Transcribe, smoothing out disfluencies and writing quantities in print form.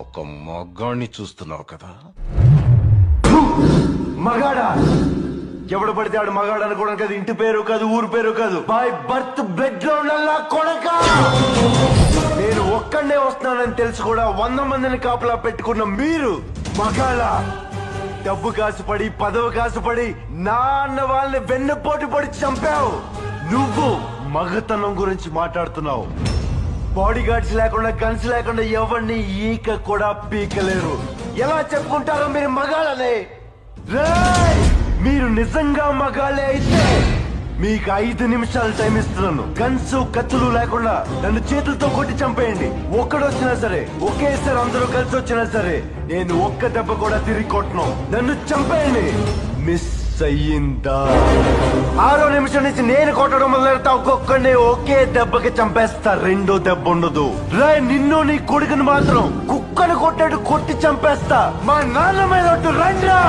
ఒక మగాణ్ణి చూస్తున్నావు కదా. మగాడా? ఎవడు పడితే ఆడు మగాడు అనుకోవడం కదా, ఇంటి పేరు కాదు, ఊరు పేరు కాదు, బై బర్త్ బ్లడ్ లో ఉండాలా కొడక. నేను ఒక్కడే వస్తున్నానని తెలుసు కూడా 100 మందిని కాపలా పెట్టుకున్న మీరు మగాళ్ళ? డబ్బు కాసుపడి, పదవి కాసుపడి నా అన్న వాళ్ళని వెన్నుపోటు పడి చంపావు. నువ్వు మగతనం గురించి మాట్లాడుతున్నావు. బాడీ గార్డ్స్ లేకుండా, గన్స్ లేకుండా ఎవరిని ఈక కూడా పీకలేరు. ఎలా చెప్పుకుంటారో మీరు మగాళ్ళనే? రేయ్! మీరు నిజంగా మగాళ్ళే అయితే మీకు 5 నిమిషాలు టైం ఇస్తున్నాను. గన్స్, కత్తులు లేకుండా నన్ను చేతులతో కొట్టి చంపేయండి. ఒక్కడొచ్చినా సరే, ఒకేసారి అందరూ కలిసి వచ్చినా సరే, నేను ఒక్క దెబ్బ కూడా తిరిగి కొట్టను. నన్ను చంపేయండి. మిస్ అయ్యిందా? 6వ నిమిషం నుంచి నేను కొట్టడం మొదలెడతా. ఒక్కొక్కడిని ఒకే దెబ్బకి చంపేస్తా. రెండో దెబ్బ ఉండదు. రే, నిన్ను నీ కొడుకుని మాత్రం కుక్కను కొట్టాడు కొట్టి చంపేస్తా. మా నాన్న మీద రండ్రా.